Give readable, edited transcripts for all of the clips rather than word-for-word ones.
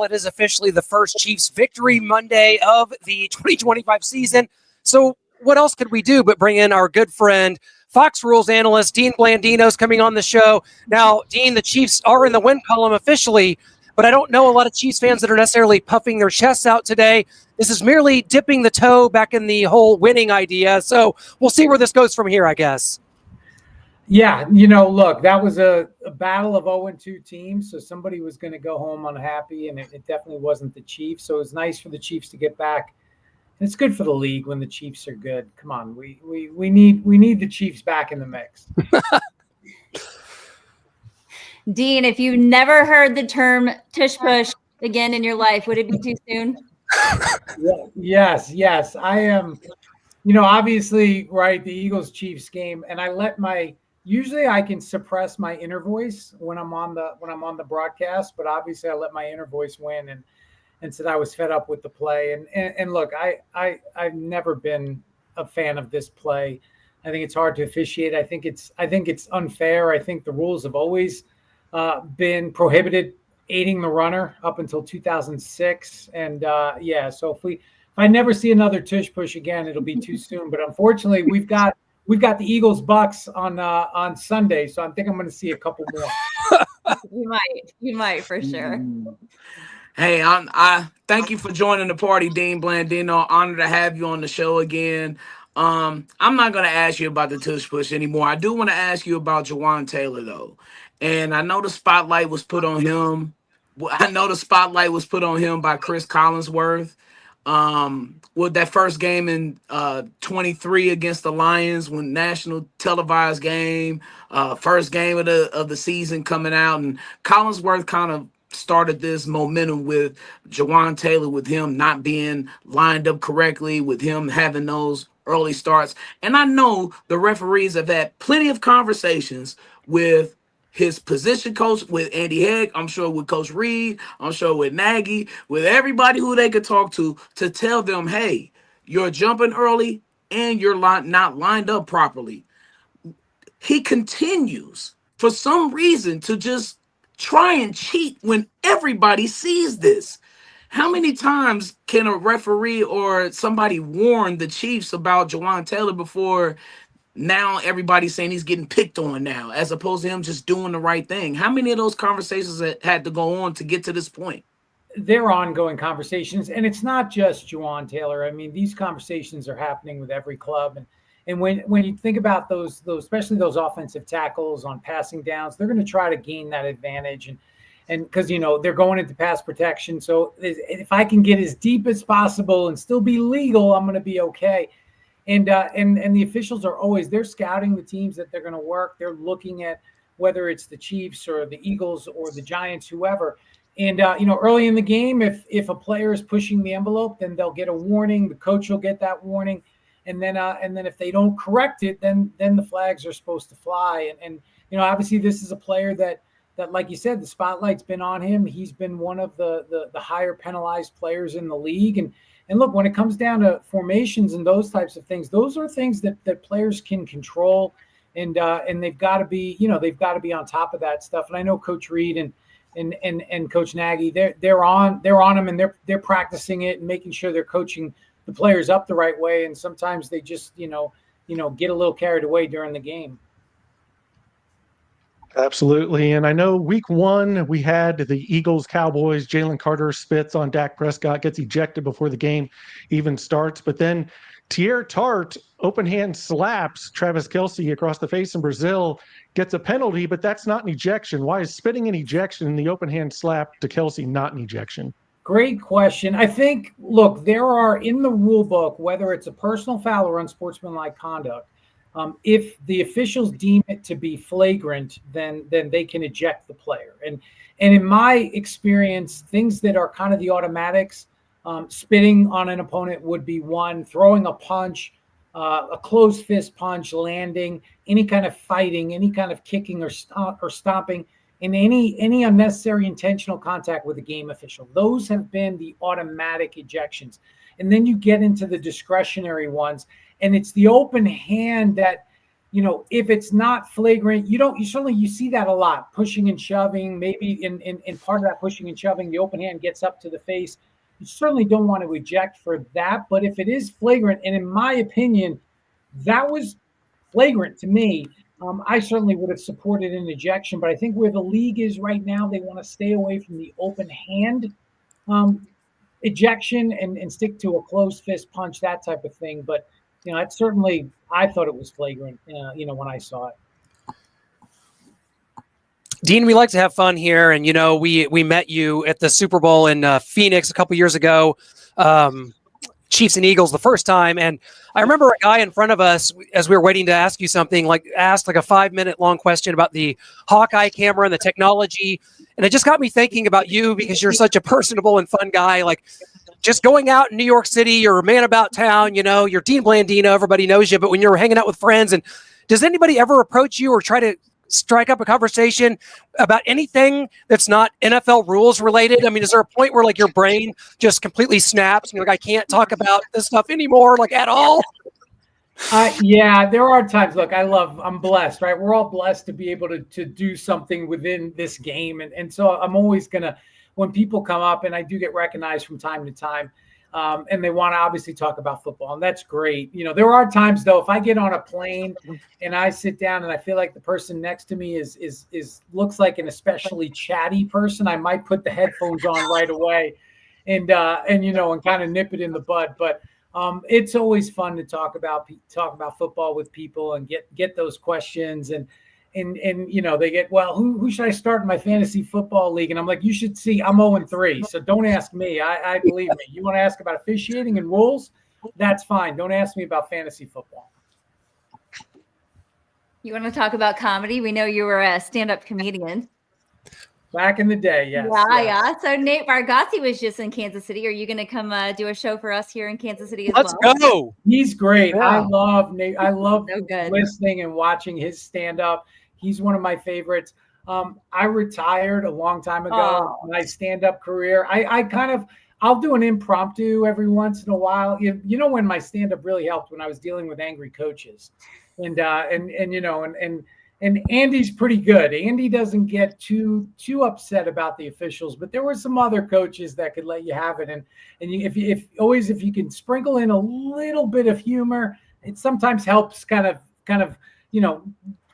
it is officially the first Chiefs victory Monday of the 2025 season. So what else could we do but bring in our good friend, Fox Rules analyst, Dean Blandino's coming on the show. Now, Dean, the Chiefs are in the win column officially, but I don't know a lot of Chiefs fans that are necessarily puffing their chests out today. This is merely dipping the toe back in the whole winning idea. So we'll see where this goes from here, I guess. Yeah, look, that was a battle of 0-2 teams, so somebody was going to go home unhappy, and it definitely wasn't the Chiefs. So it was nice for the Chiefs to get back. And it's good for the league when the Chiefs are good. Come on, we need the Chiefs back in the mix. Dean, if you never heard the term Tush Push again in your life, would it be too soon? Yes. I am, obviously, right, the Eagles-Chiefs game, and usually I can suppress my inner voice when I'm on the broadcast, but obviously I let my inner voice win and said I was fed up with the play. And look, I've never been a fan of this play. I think it's hard to officiate. I think it's unfair. I think the rules have always been prohibited aiding the runner up until 2006. And so if I never see another Tush Push again, it'll be too soon. But unfortunately, we've got the Eagles Bucks on Sunday, so I think I'm going to see a couple more. You might for sure. Hey, I thank you for joining the party, Dean Blandino. Honored to have you on the show again. I'm not going to ask you about the Tush Push anymore. I do want to ask you about Jawaan Taylor, though. And I know the spotlight was put on him. I know the spotlight was put on him by Chris Collinsworth. With that first game in 23 against the Lions, when national televised game, first game of the season coming out, and Collinsworth kind of started this momentum with Jawaan Taylor, with him not being lined up correctly, with him having those early starts. And I know the referees have had plenty of conversations with his position coach, with Andy Heck, I'm sure with Coach Reed, I'm sure with Nagy, with everybody who they could talk to tell them, hey, you're jumping early and you're not lined up properly. He continues for some reason to just try and cheat when everybody sees this. How many times can a referee or somebody warn the Chiefs about Jawaan Taylor before now everybody's saying he's getting picked on now, as opposed to him just doing the right thing? How many of those conversations had to go on to get to this point? They're ongoing conversations, and it's not just Jawaan Taylor. I mean, these conversations are happening with every club. And when you think about those, especially those offensive tackles on passing downs, they're going to try to gain that advantage. And because, they're going into pass protection. So if I can get as deep as possible and still be legal, I'm going to be okay. And the officials are always, they're scouting the teams that they're going to work. They're looking at whether it's the Chiefs or the Eagles or the Giants, whoever. And, early in the game, if a player is pushing the envelope, then they'll get a warning. The coach will get that warning. And then if they don't correct it, then the flags are supposed to fly. And obviously this is a player that, like you said, the spotlight's been on him. He's been one of the higher penalized players in the league. And look, when it comes down to formations and those types of things, those are things that players can control, and they've got to be on top of that stuff. And I know Coach Reed and Coach Nagy, they're on them, and they're practicing it and making sure they're coaching the players up the right way. And sometimes they just get a little carried away during the game. Absolutely. And I know week one, we had the Eagles, Cowboys, Jalen Carter spits on Dak Prescott, gets ejected before the game even starts. But then Tier Tart open hand slaps Travis Kelce across the face in Brazil, gets a penalty, but that's not an ejection. Why is spitting an ejection and the open hand slap to Kelce not an ejection? Great question. I think, look, there are in the rule book, whether it's a personal foul or unsportsmanlike conduct, if the officials deem it to be flagrant, then they can eject the player. And in my experience, things that are kind of the automatics, spitting on an opponent would be one, throwing a punch, a closed fist punch, landing, any kind of fighting, any kind of kicking or stomping, and any unnecessary intentional contact with a game official. Those have been the automatic ejections. And then you get into the discretionary ones, and it's the open hand that if it's not flagrant, you see that a lot, pushing and shoving. Maybe in part of that pushing and shoving, the open hand gets up to the face. You certainly don't want to eject for that. But if it is flagrant, and in my opinion, that was flagrant to me, I certainly would have supported an ejection. But I think where the league is right now, they want to stay away from the open hand ejection and stick to a closed fist punch, that type of thing. But it's certainly, I thought it was flagrant, when I saw it. Dean, we like to have fun here, and we met you at the Super Bowl in Phoenix a couple years ago, Chiefs and Eagles the first time, and I remember a guy in front of us as we were waiting to ask you something, asked a 5-minute long question about the Hawkeye camera and the technology, and it just got me thinking about you because you're such a personable and fun guy, just going out in New York City, you're a man about town, you're Dean Blandino, everybody knows you, but when you're hanging out with friends, and does anybody ever approach you or try to strike up a conversation about anything that's not NFL rules related? I mean, is there a point where your brain just completely snaps and you're I can't talk about this stuff anymore, at all? Yeah, there are times. Look, I'm blessed, right? We're all blessed to be able to do something within this game. And so I'm always when people come up, and I do get recognized from time to time, and they want to obviously talk about football, and that's great. There are times though, if I get on a plane and I sit down and I feel like the person next to me is looks like an especially chatty person, I might put the headphones on right away and kind of nip it in the bud. But it's always fun to talk about football with people and get those questions and they get, well, who should I start in my fantasy football league? And I'm like, you should see, I'm 0-3, so don't ask me. I believe me. You want to ask about officiating and rules? That's fine. Don't ask me about fantasy football. You want to talk about comedy? We know you were a stand-up comedian. Back in the day, yes. Yeah. So Nate Bargatze was just in Kansas City. Are you going to come do a show for us here in Kansas City as Let's well? go. He's great. Yeah. I love Nate. I love So listening and watching his stand-up. He's one of my favorites. I retired a long time ago. My stand-up career. I'll do an impromptu every once in a while. When my stand-up really helped, when I was dealing with angry coaches, and Andy's pretty good. Andy doesn't get too upset about the officials, but there were some other coaches that could let you have it. And if you can sprinkle in a little bit of humor, it sometimes helps kind of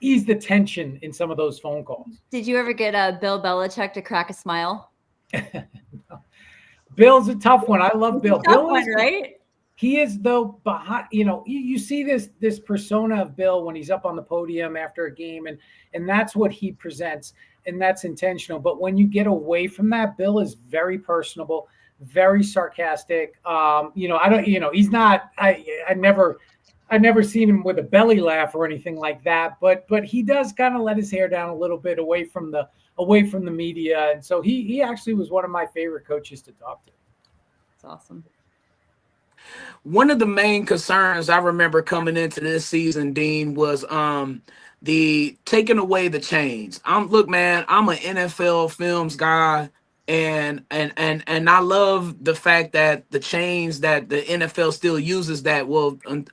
ease the tension in some of those phone calls. Did you ever get Bill Belichick to crack a smile? No. Bill's a tough one. I love Bill. Bill is, right? He is, though, behind. You see this persona of Bill when he's up on the podium after a game, and that's what he presents, and that's intentional. But when you get away from that, Bill is very personable, very sarcastic. He's not. I never seen him with a belly laugh or anything like that, but he does kind of let his hair down a little bit away from the media, and so he actually was one of my favorite coaches to talk to. That's awesome. One of the main concerns I remember coming into this season, Dean, was the taking away the chains. Look, man, I'm an NFL films guy. And I love the fact that the chains that the NFL still uses that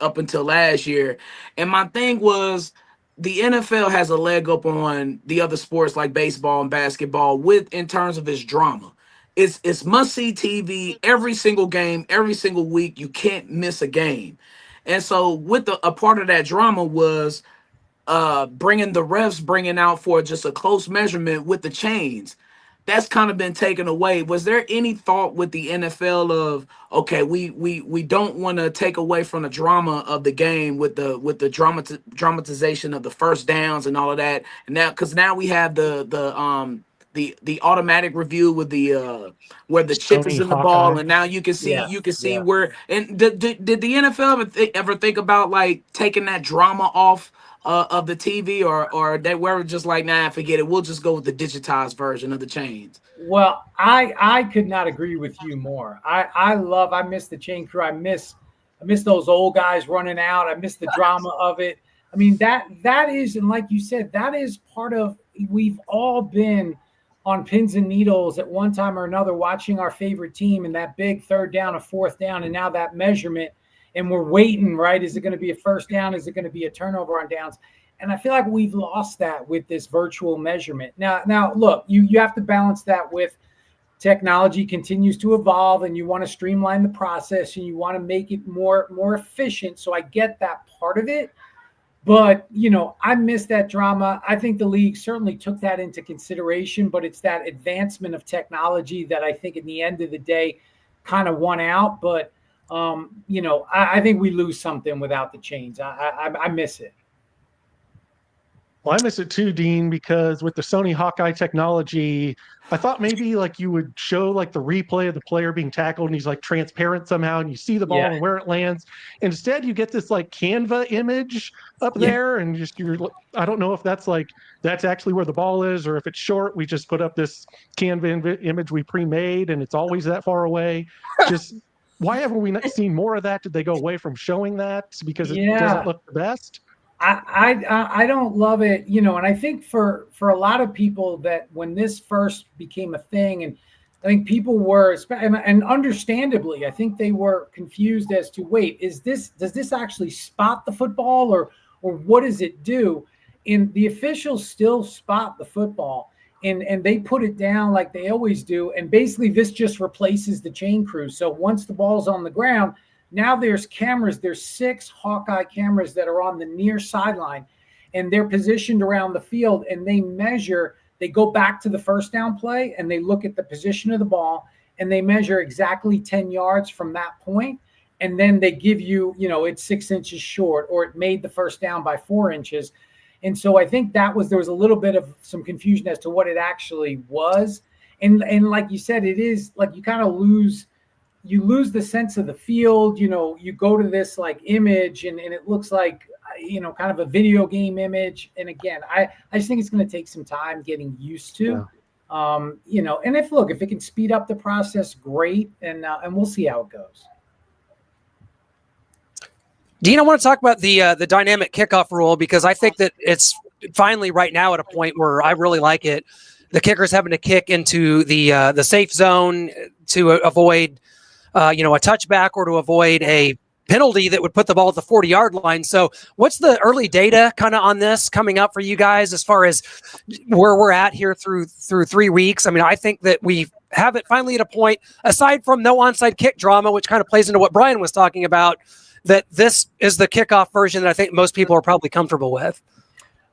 up until last year. And my thing was the NFL has a leg up on the other sports like baseball and basketball in terms of its drama. It's must-see TV every single game, every single week. You can't miss a game. And so a part of that drama was bringing the refs bringing out for just a close measurement with the chains. That's kind of been taken away. Was there any thought with the NFL of, okay, we don't want to take away from the drama of the game with the dramatization of the first downs and all of that, and now we have the automatic review with the where the chip is in the ball, and now you can see where. And did the NFL ever think about taking that drama off of the TV, or they were just like, nah, forget it, we'll just go with the digitized version of the chains? Well, I could not agree with you more. I miss the chain crew. I miss those old guys running out. I miss the drama of it. I mean, that is, and like you said, that is part of, we've all been on pins and needles at one time or another watching our favorite team and that big third down or fourth down, and now that measurement. and we're waiting, right? Is it going to be a first down? Is it going to be a turnover on downs? And I feel like we've lost that with this virtual measurement. Now look, you have to balance that with technology continues to evolve, and you want to streamline the process and you want to make it more efficient. So I get that part of it. But, I miss that drama. I think the league certainly took that into consideration, but it's that advancement of technology that I think at the end of the day kind of won out. But, I think we lose something without the chains. I miss it. Well, I miss it too, Dean, because with the Sony Hawkeye technology, I thought maybe like you would show like the replay of the player being tackled and he's like transparent somehow and you see the ball and where it lands. Instead, you get this like Canva image up there and I don't know if that's actually where the ball is, or if it's short, we just put up this Canva image we pre-made and it's always that far away. Just why haven't we not seen more of that? Did they go away from showing that because it doesn't look the best? I don't love it, and I think for a lot of people that when this first became a thing, and I think people were, and understandably, I think they were confused as to, wait, does this actually spot the football or what does it do? And the officials still spot the football and they put it down like they always do. And basically this just replaces the chain crew. So once the ball's on the ground, now there's cameras. There's 6 Hawkeye cameras that are on the near sideline, and they're positioned around the field, and they measure. They go back to the first down play, and they look at the position of the ball, and they measure exactly 10 yards from that point, and then they give you, it's 6 inches short, or it made the first down by 4 inches. And so I think there was a little bit of some confusion as to what it actually was. And like you said, it is like you kind of lose the sense of the field. You go to this like image and it looks like, kind of a video game image. And again, I just think it's going to take some time getting used to, and if it can speed up the process, great. And we'll see how it goes. Dean, I want to talk about the dynamic kickoff rule, because I think that it's finally right now at a point where I really like it. The kicker's having to kick into the safe zone to avoid a touchback or to avoid a penalty that would put the ball at the 40-yard line. So what's the early data kind of on this coming up for you guys as far as where we're at here through 3 weeks? I mean, I think that we have it finally at a point, aside from no onside kick drama, which kind of plays into what Brian was talking about, that this is the kickoff version that I think most people are probably comfortable with.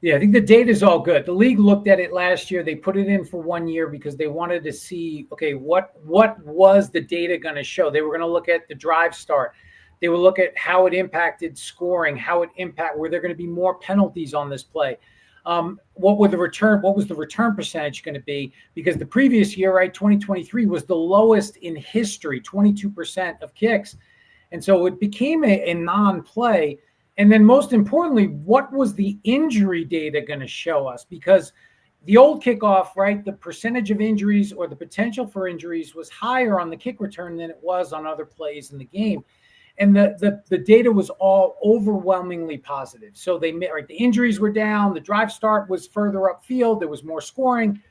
Yeah, I think the data is all good. The league looked at it last year. They put it in for 1 year because they wanted to see, okay, what was the data going to show? They were going to look at the drive start. They would look at how it impacted scoring, were there going to be more penalties on this play? What was the return percentage going to be? Because the previous year, right, 2023 was the lowest in history, 22% of kicks. And so it became a non-play. And then most importantly, what was the injury data going to show us? Because the old kickoff, right, the percentage of injuries or the potential for injuries was higher on the kick return than it was on other plays in the game. And the data was all overwhelmingly positive. So the injuries were down, the drive start was further upfield, there was more scoring,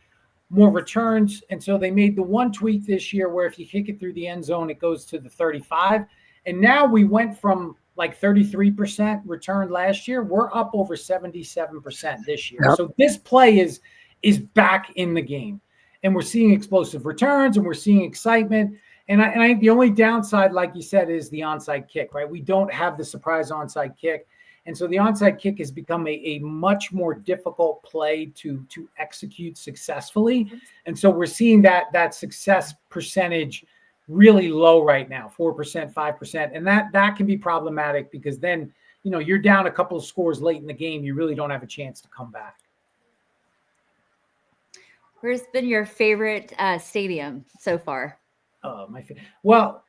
more returns. And so they made the one tweak this year where if you kick it through the end zone, it goes to the 35. And now we went from like 33% returned last year. We're up over 77% this year. Yep. So this play is back in the game, and we're seeing explosive returns and we're seeing excitement. And I think the only downside, like you said, is the onside kick, right? We don't have the surprise onside kick. And so the onside kick has become a much more difficult play to execute successfully. And so we're seeing that success percentage really low right now, 4%, 5%. And that can be problematic because then, you're down a couple of scores late in the game. You really don't have a chance to come back. Where's been your favorite stadium so far? My favorite. Well,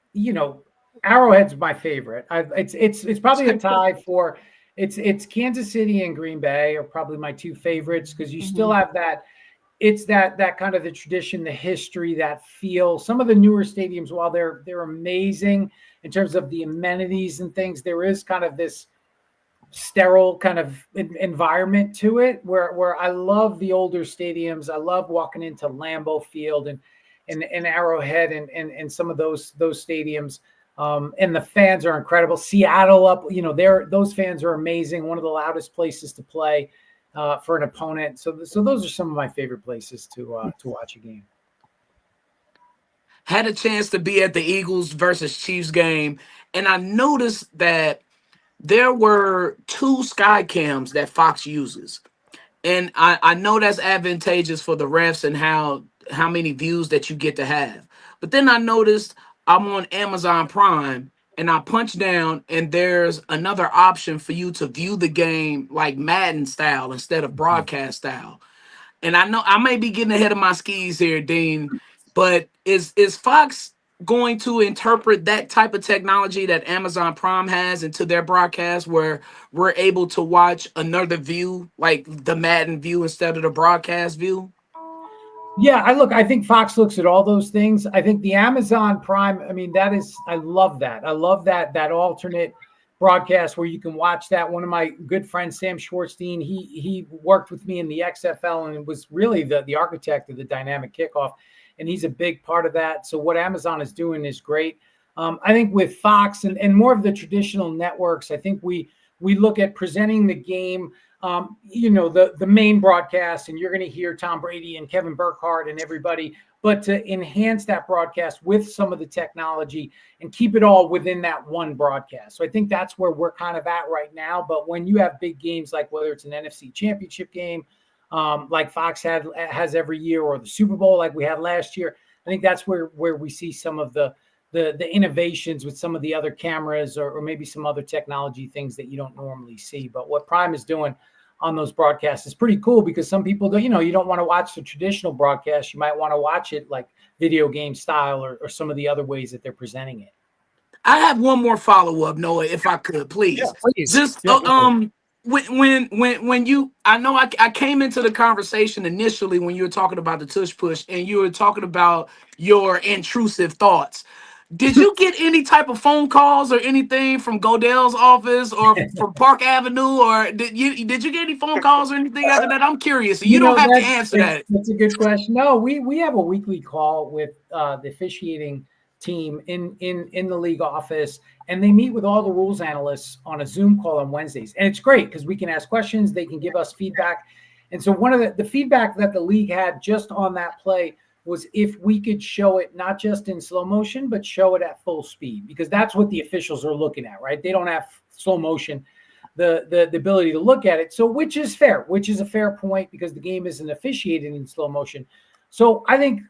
Arrowhead's my favorite. It's probably a tie for it's Kansas City and Green Bay are probably my two favorites because you still have that. It's that kind of the tradition, the history, that feel. Some of the newer stadiums, while they're amazing in terms of the amenities and things, there is kind of this sterile kind of environment to it where I love the older stadiums. I love walking into Lambeau Field and Arrowhead and some of those stadiums. And the fans are incredible. Seattle up, those fans are amazing. One of the loudest places to play for an opponent. So those are some of my favorite places to watch a game. Had a chance to be at the Eagles versus Chiefs game, and I noticed that there were 2 sky cams that Fox uses. And I know that's advantageous for the refs and how many views that you get to have. But then I noticed I'm on Amazon Prime and I punch down and there's another option for you to view the game like Madden style instead of broadcast style. And I know I may be getting ahead of my skis here, Dean, but is Fox going to interpret that type of technology that Amazon Prime has into their broadcast where we're able to watch another view, like the Madden view instead of the broadcast view? Yeah, I think Fox looks at all those things. I think the Amazon Prime, I love that. I love that alternate broadcast where you can watch that. One of my good friends, Sam Schwartzstein, he worked with me in the XFL and was really the architect of the dynamic kickoff. And he's a big part of that. So what Amazon is doing is great. I think with Fox and more of the traditional networks, I think we look at presenting the game, the main broadcast, and you're going to hear Tom Brady and Kevin Burkhardt and everybody, but to enhance that broadcast with some of the technology and keep it all within that one broadcast. So I think that's where we're kind of at right now. But when you have big games, like whether it's an NFC championship game, like Fox has every year, or the Super Bowl like we had last year, I think that's where we see some of the innovations with some of the other cameras or maybe some other technology things that you don't normally see. But what Prime is doing on those broadcasts is pretty cool, because some people don't, you don't want to watch the traditional broadcast. You might want to watch it like video game style or some of the other ways that they're presenting it. I have one more follow-up, Noah, if I could, please. Yeah, please. Just when you, I know I came into the conversation initially when you were talking about the Tush Push and you were talking about your intrusive thoughts. Did you get any type of phone calls or anything from Godell's office or from Park Avenue, or did you get any phone cals or anything after that? I'm curious. You don't have to answer that. That's a good question. No, we have a weekly call with the officiating team in the league office, and they meet with all the rules analysts on a Zoom call on Wednesdays. And it's great because we can ask questions, they can give us feedback. And so one of the feedback that the league had just on that play was if we could show it not just in slow motion, but show it at full speed, because that's what the officials are looking at, right? They don't have slow motion, the ability to look at it. So which is a fair point, because the game isn't officiated in slow motion. So I think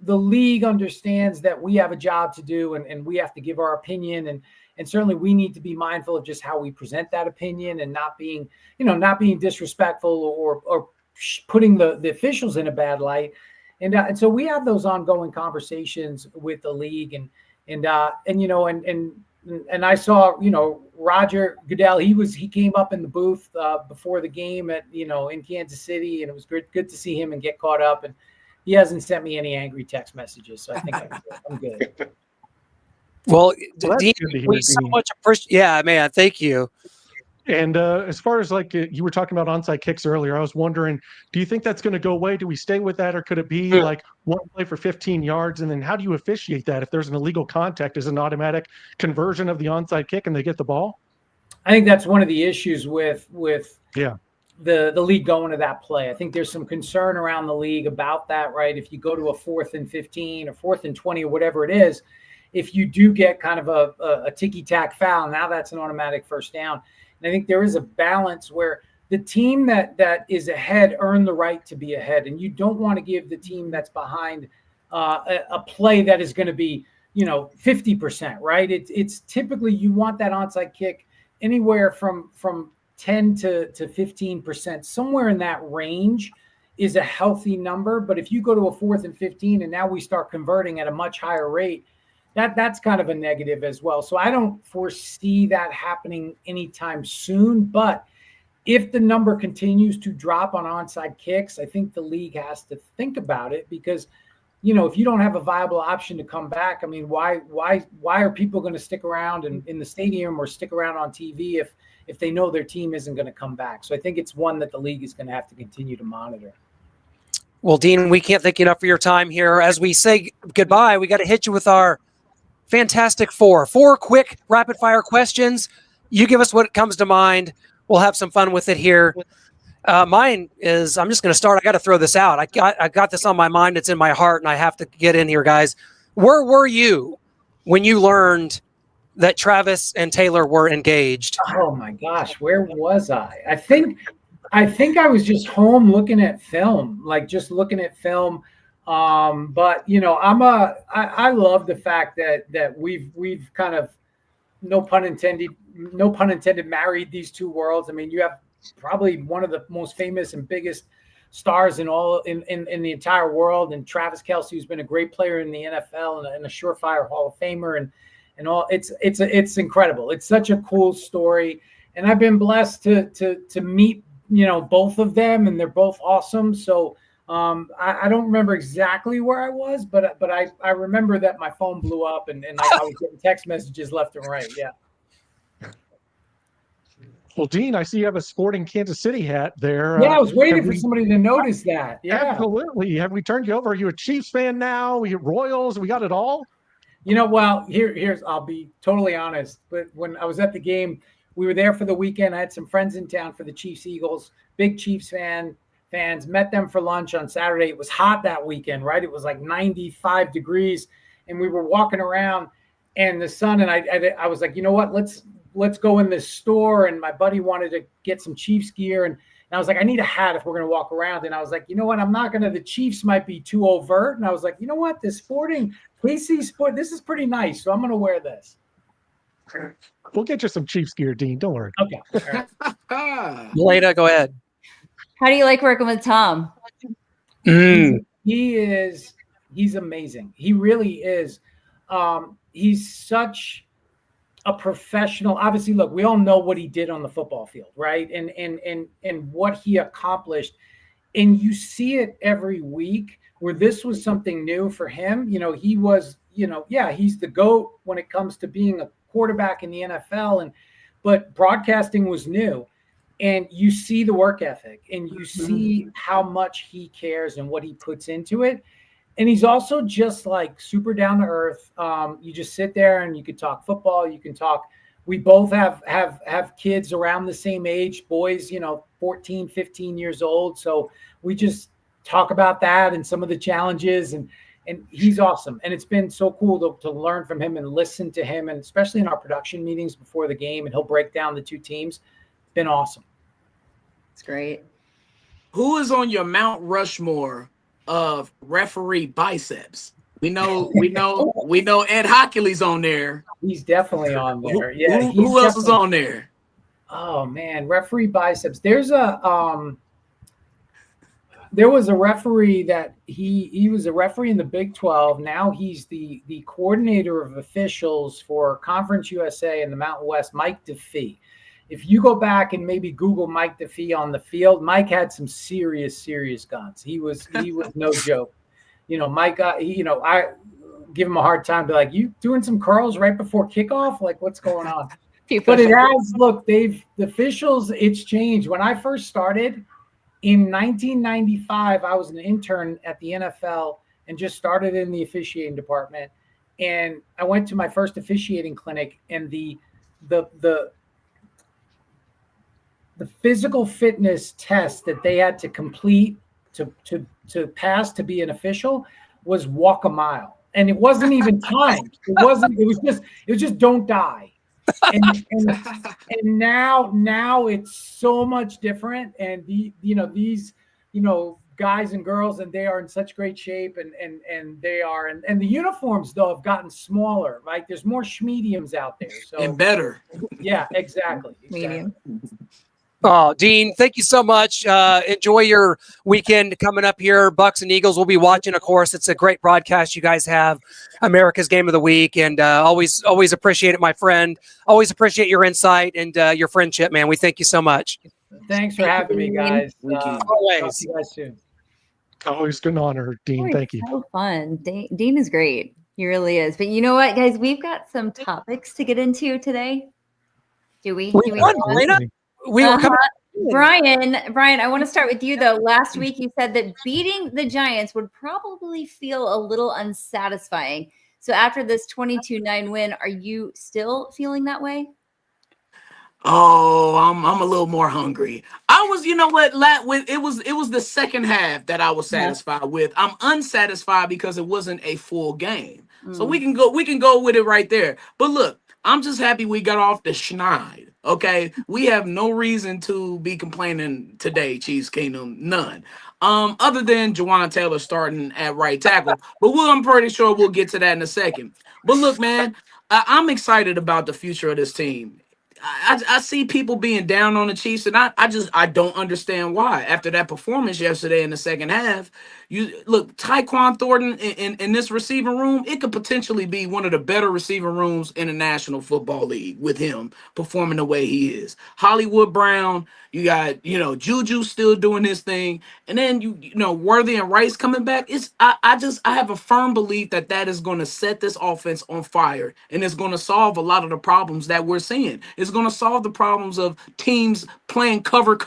the league understands that we have a job to do, and we have to give our opinion, and certainly we need to be mindful of just how we present that opinion and not being disrespectful or putting the officials in a bad light. And so we have those ongoing conversations with the league, and I saw, Roger Goodell, he came up in the booth before the game in Kansas City, and it was good to see him and get caught up. And he hasn't sent me any angry text messages, so I think I'm good. Well, that's Dean, good to hear, we so Dean. much appreciate. Yeah, man, thank you. And as far as you were talking about onside kicks earlier, I was wondering, do you think that's going to go away? Do we stay with that, or could it be like one play for 15 yards? And then how do you officiate that? If there's an illegal contact, is it an automatic conversion of the onside kick and they get the ball? I think that's one of the issues with the league going to that play. I think there's some concern around the league about that, right? If you go to a 4th and 15 or 4th and 20 or whatever it is, if you do get kind of a ticky-tack foul, now that's an automatic first down. And I think there is a balance where the team that is ahead earn the right to be ahead, and you don't want to give the team that's behind a play that is going to be 50%, right? It's typically you want that onside kick anywhere from 10 to 15%, somewhere in that range is a healthy number. But if you go to a 4th and 15 and now we start converting at a much higher rate, that's kind of a negative as well. So I don't foresee that happening anytime soon. But if the number continues to drop on onside kicks, I think the league has to think about it, because if you don't have a viable option to come back, I mean, why are people going to stick around in the stadium or stick around on TV if they know their team isn't going to come back? So I think it's one that the league is going to have to continue to monitor. Well, Dean, we can't thank you enough for your time here. As we say goodbye, we got to hit you with our Fantastic Four. 4 quick rapid fire questions. You give us what comes to mind. We'll have some fun with it here. Mine is, I'm just going to start. I got to throw this out. I got this on my mind. It's in my heart, and I have to get in here, guys. Where were you when you learned that Travis and Taylor were engaged? Oh my gosh, where was I? I think I was just home looking at film, like just looking at film. But you know, I love the fact that we've kind of, no pun intended, married these two worlds. I mean, you have probably one of the most famous and biggest stars in the entire world, and Travis Kelce, who's been a great player in the NFL and a surefire Hall of Famer, and all. It's incredible. It's such a cool story, and I've been blessed to meet, you know, both of them, and they're both awesome. So I don't remember exactly where I was, but I remember that my phone blew up, and I was getting text messages left and right. Yeah. Well, Dean, I see you have a Sporting Kansas City hat there. Yeah, I was waiting for somebody to notice that. Yeah, absolutely. Have we turned you over? Are you a Chiefs fan now? We Royals? We got it all. You know, well, here's I'll be totally honest. But when I was at the game, we were there for the weekend. I had some friends in town for the Chiefs Eagles. Big Chiefs fans. Met them for lunch on Saturday. It was hot that weekend, right? It was like 95 degrees, and we were walking around, and the sun. And I was like, you know what? Let's go in this store. And my buddy wanted to get some Chiefs gear. And I was like, I need a hat if we're going to walk around. And I was like, you know what? I'm not going to, the Chiefs might be too overt. And I was like, you know what? This KC Sport, this is pretty nice. So I'm going to wear this. We'll get you some Chiefs gear, Dean. Don't worry. Okay. Leda, go ahead. How do you like working with Tom? He's amazing. He really is. He's such a professional. Obviously, look, we all know what he did on the football field, right? And what he accomplished. And you see it every week where this was something new for him. You know, he was, you know, yeah, he's the GOAT when it comes to being a quarterback in the NFL. But broadcasting was new. And you see the work ethic, and you see how much he cares and what he puts into it. And he's also just like super down to earth. You just sit there and you can talk football. You can talk. We both have kids around the same age, boys, you know, 14, 15 years old. So we just talk about that and some of the challenges, and he's awesome. And it's been so cool to learn from him and listen to him, and especially in our production meetings before the game, and he'll break down the two teams. It's been awesome. It's great. Who is on your Mount Rushmore of referee biceps? We know Ed Hockley's on there. He's definitely on there. Yeah. Who else is on there? Oh man, referee biceps. There was a referee that he was a referee in the Big 12. Now he's the coordinator of officials for Conference USA and the Mountain West, Mike DeFee. If you go back and maybe Google Mike DeFee on the field, Mike had some serious guns. He was no joke. You know, Mike, I give him a hard time. Be like, you doing some curls right before kickoff? Like, what's going on? But it has, look, the officials, it's changed. When I first started in 1995, I was an intern at the NFL and just started in the officiating department. And I went to my first officiating clinic, and the physical fitness test that they had to complete to pass to be an official was walk a mile. And it wasn't even timed. It was just don't die. And now it's so much different. And these guys and girls, and they are in such great shape, and they are, and the uniforms though have gotten smaller. Right? There's more schmediums out there. So and better. Yeah, exactly. Medium. Oh, Dean, thank you so much. Enjoy your weekend coming up here. Bucks and Eagles will be watching, of course. It's a great broadcast you guys have, America's Game of the Week, and always appreciate it, my friend. Always appreciate your insight and your friendship, man. We thank you so much. Thanks for having me, guys. Always. Talk to you guys soon. Always an honor, Dean. Thank you. So fun. Dean is great. He really is. But you know what, guys? We've got some topics to get into today. Do we? We were coming. Brian, I want to start with you though. Last week you said that beating the Giants would probably feel a little unsatisfying. So after this 22-9 win, are you still feeling that way? Oh, I'm a little more hungry. I was, you know what, it was the second half that I was satisfied with. I'm unsatisfied because it wasn't a full game. So we can go with it right there. But look, I'm just happy we got off the schneid. Okay, we have no reason to be complaining today, Chiefs Kingdom, none. Other than Jawaan Taylor starting at right tackle, but I'm pretty sure we'll get to that in a second. But look, man, I'm excited about the future of this team. I see people being down on the Chiefs, and I don't understand why. After that performance yesterday in the second half, you look Tyquan Thornton in this receiving room. It could potentially be one of the better receiving rooms in the National Football League with him performing the way he is. Hollywood Brown, you got Juju still doing his thing, and then you know Worthy and Rice coming back. I have a firm belief that is going to set this offense on fire, and it's going to solve a lot of the problems that we're seeing. It's going to solve the problems of teams playing cover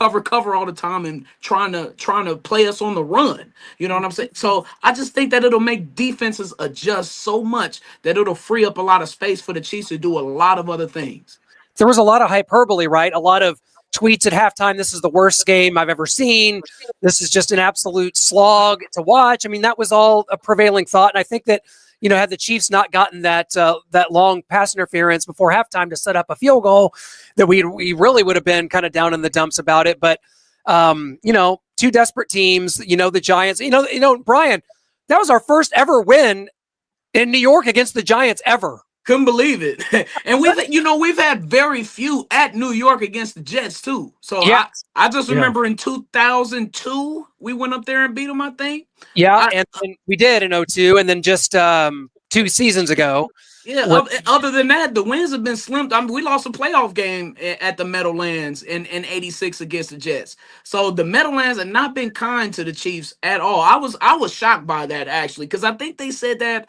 all the time and trying to play us on the run. You know what I'm saying? So I just think that it'll make defenses adjust so much that it'll free up a lot of space for the Chiefs to do a lot of other things. There was a lot of hyperbole, right? A lot of tweets at halftime. This is the worst game I've ever seen. This is just an absolute slog to watch. I mean, that was all a prevailing thought. And I think that, had the Chiefs not gotten that long pass interference before halftime to set up a field goal, that we really would have been kind of down in the dumps about it. But, two desperate teams, the Giants, Brian, that was our first ever win in New York against the Giants ever. Couldn't believe it. And we've had very few at New York against the Jets too. So yeah. I just remember in 2002 we went up there and beat them, I think. Yeah, and we did in 2002, and then just 2 seasons ago. Yeah, other than that, the wins have been slim. I mean, we lost a playoff game at the Meadowlands in 86 against the Jets. So the Meadowlands have not been kind to the Chiefs at all. I was shocked by that, actually, because I think they said that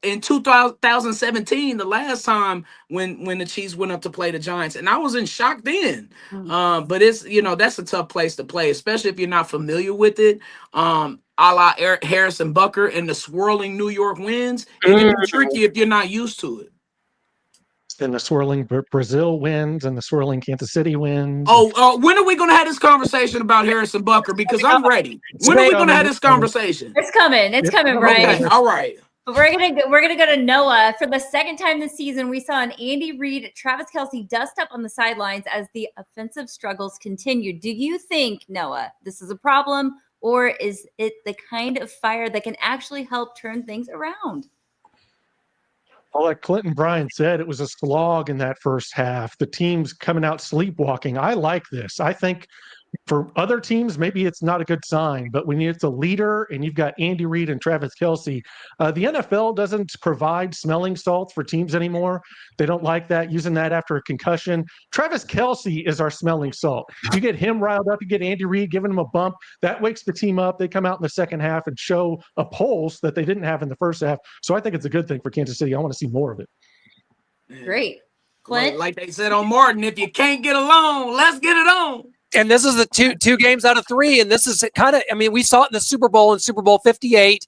in 2017, the last time when the Chiefs went up to play the Giants, and I was in shock then. But it's that's a tough place to play, especially if you're not familiar with it. A la Harrison Bucker and the swirling New York winds, it can be tricky if you're not used to it. And the swirling Brazil wins and the swirling Kansas City wins. When are we going to have this conversation about Harrison Bucker? Because I'm ready. When are we going to have this conversation? It's coming, Brian. Okay, all right. But we're gonna go to Noah. For the second time this season, we saw an Andy Reid, Travis Kelce dust up on the sidelines as the offensive struggles continued. Do you think, Noah, this is a problem, or is it the kind of fire that can actually help turn things around? Well, like Clinton Bryan said, it was a slog in that first half. The team's coming out sleepwalking. I like this. I think for other teams, maybe it's not a good sign, but when it's a leader and you've got Andy Reid and Travis Kelce, the NFL doesn't provide smelling salts for teams anymore. They don't like that, using that after a concussion. Travis Kelce is our smelling salt. You get him riled up, you get Andy Reid giving him a bump, that wakes the team up. They come out in the second half and show a pulse that they didn't have in the first half. So I think it's a good thing for Kansas City. I want to see more of it. Great. Clint? Like they said on Martin, if you can't get along, let's get it on. And this is the two games out of 3. And this is kind of, we saw it in the Super Bowl in Super Bowl 58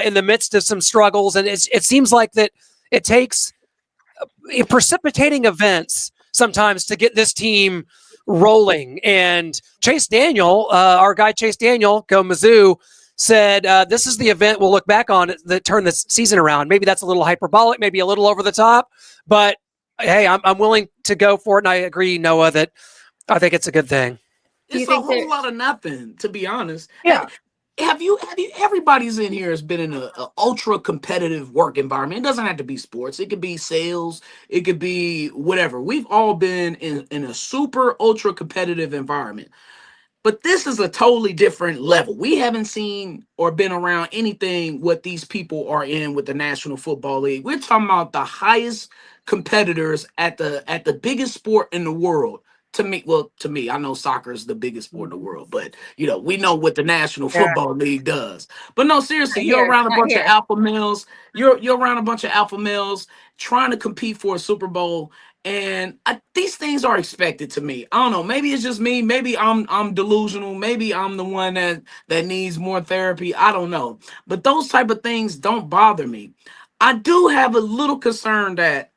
in the midst of some struggles. And it seems like that it takes precipitating events sometimes to get this team rolling. And Chase Daniel, our guy Chase Daniel, go Mizzou, said this is the event we'll look back on that turned this season around. Maybe that's a little hyperbolic, maybe a little over the top. But, hey, I'm willing to go for it. And I agree, Noah, that I think it's a good thing. It's a whole lot of nothing, to be honest. Yeah. Have you everybody's in here has been in an ultra competitive work environment. It doesn't have to be sports. It could be sales. It could be whatever. We've all been in a super ultra competitive environment. But this is a totally different level. We haven't seen or been around anything what these people are in with the National Football League. We're talking about the highest competitors at the biggest sport in the world. To me, I know soccer is the biggest sport in the world, but we know what the National Football League does. But no, seriously, you're around a bunch of alpha males. You're around a bunch of alpha males trying to compete for a Super Bowl, and these things are expected to me. I don't know. Maybe it's just me. Maybe I'm delusional. Maybe I'm the one that needs more therapy. I don't know. But those type of things don't bother me. I do have a little concern that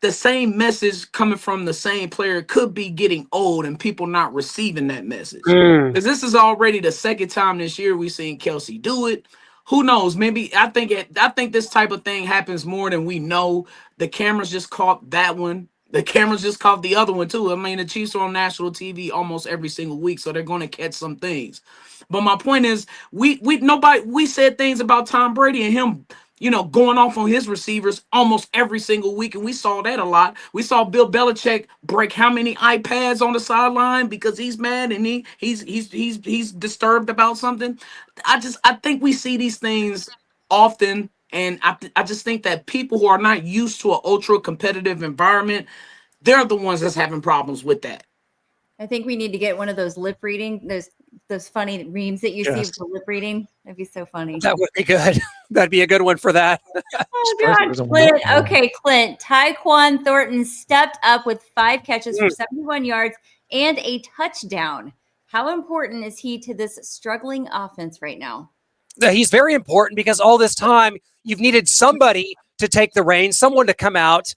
the same message coming from the same player could be getting old and people not receiving that message. Mm. Because this is already the second time this year we've seen Kelsey do it. Who knows? Maybe I think this type of thing happens more than we know. The cameras just caught that one. The cameras just caught the other one too. I mean, the Chiefs are on national TV almost every single week, so they're going to catch some things. But my point is, we said things about Tom Brady and him, going off on his receivers almost every single week, and we saw that a lot. We saw Bill Belichick break how many iPads on the sideline because he's mad and he's disturbed about something. I think we see these things often, and I just think that people who are not used to an ultra competitive environment, they're the ones that's having problems with that. I think we need to get one of those lip reading, those funny memes that you see with the lip reading. That'd be so funny. That would be good. That'd be a good one for that. Oh, God, Clint. Okay, Clint. Tyquan Thornton stepped up with 5 catches for 71 yards and a touchdown. How important is he to this struggling offense right now? He's very important because all this time you've needed somebody to take the reins, someone to come out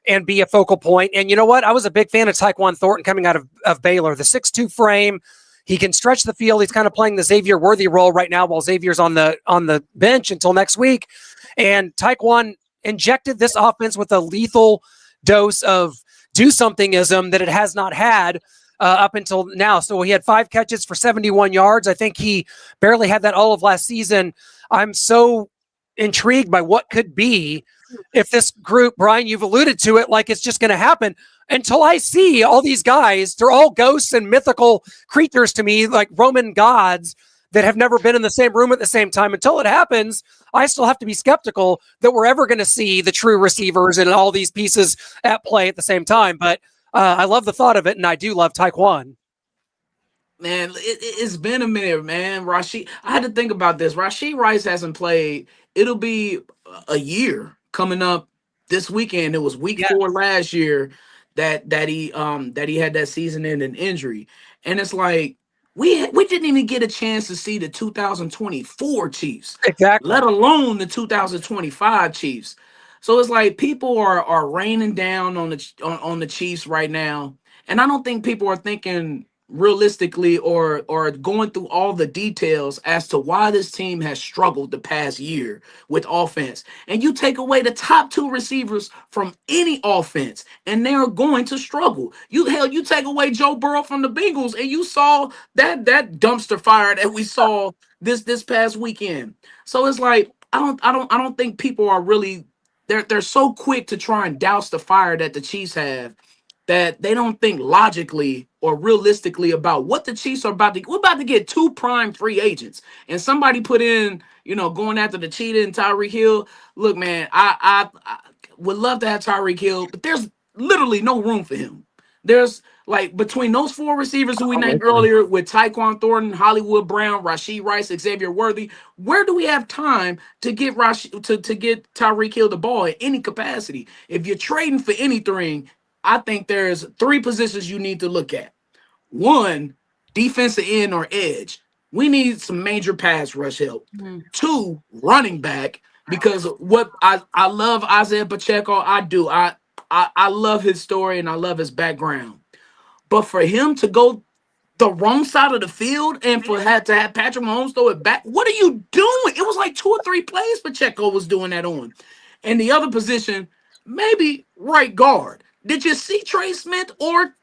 and be a focal point. And you know what? I was a big fan of Tyquan Thornton coming out of Baylor. The 6'2" frame, he can stretch the field. He's kind of playing the Xavier Worthy role right now while Xavier's on the bench until next week. And Tyquan injected this offense with a lethal dose of do-somethingism that it has not had up until now. So he had 5 catches for 71 yards. I think he barely had that all of last season. I'm so intrigued by what could be if this group, Brian, you've alluded to it, like it's just going to happen until I see all these guys. They're all ghosts and mythical creatures to me, like Roman gods that have never been in the same room at the same time. Until it happens, I still have to be skeptical that we're ever going to see the true receivers and all these pieces at play at the same time. But I love the thought of it, and I do love Tyquan. Man, it's been a minute, man. Rashee, I had to think about this. Rashee Rice hasn't played. It'll be a year coming up this weekend. It was week 4 last year that he had that season-ending injury, and it's like we didn't even get a chance to see the 2024 Chiefs, exactly, let alone the 2025 Chiefs. So it's like people are raining down on the Chiefs right now, and I don't think people are thinking realistically or going through all the details as to why this team has struggled the past year with offense. And you take away the top 2 receivers from any offense and they're going to struggle. You take away Joe Burrow from the Bengals and you saw that dumpster fire that we saw this past weekend. So it's like I don't think people are really they're so quick to try and douse the fire that the Chiefs have that they don't think logically or realistically about what the Chiefs are about to. We're about to get 2 prime free agents, and somebody put in, going after the cheetah and Tyreek Hill. Look, man, I would love to have Tyreek Hill, but there's literally no room for him. There's like between those 4 receivers who we named earlier with Tyquan Thornton, Hollywood Brown, Rashee Rice, Xavier Worthy, where do we have time to get to get Tyreek Hill the ball in any capacity? If you're trading for anything, I think there's 3 positions you need to look at. 1, defensive end or edge. We need some major pass rush help. 2, running back, because what I love Isaiah Pacheco. I do. I love his story and I love his background. But for him to go the wrong side of the field and to have Patrick Mahomes throw it back, what are you doing? It was like 2 or 3 plays Pacheco was doing that on. And the other position, maybe right guard. Did you see Trey Smith or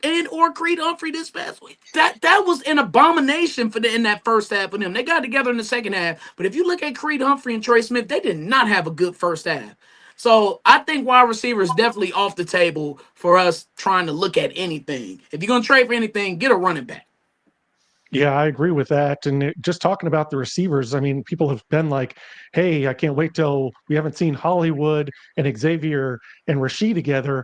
Creed Humphrey this past week? That was an abomination in that first half of them. They got together in the second half, but if you look at Creed Humphrey and Trey Smith, they did not have a good first half. So I think wide receiver is definitely off the table for us trying to look at anything. If you're going to trade for anything, get a running back. Yeah, I agree with that. And just talking about the receivers, I mean, people have been like, hey, I can't wait till we haven't seen Hollywood and Xavier and Rashee together.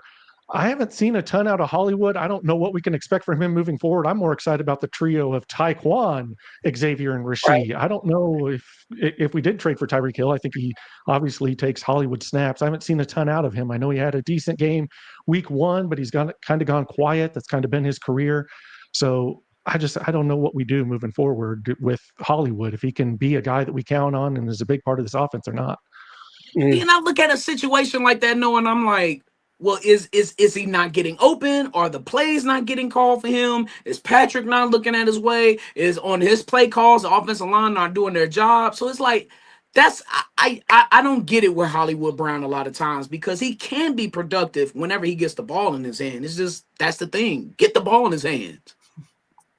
I haven't seen a ton out of Hollywood. I don't know what we can expect from him moving forward. I'm more excited about the trio of Tyquan, Xavier, and Rashee. Right. I don't know if we did trade for Tyreek Hill. I think he obviously takes Hollywood snaps. I haven't seen a ton out of him. I know he had a decent game week 1, but he's kind of gone quiet. That's kind of been his career. So I don't know what we do moving forward with Hollywood, if he can be a guy that we count on and is a big part of this offense or not. And I look at a situation like that, knowing I'm like, well, is he not getting open? Are the plays not getting called for him? Is Patrick not looking at his way? Is on his play calls the offensive line not doing their job? So it's like that's I don't get it with Hollywood Brown a lot of times because he can be productive whenever he gets the ball in his hand. It's just that's the thing. Get the ball in his hands.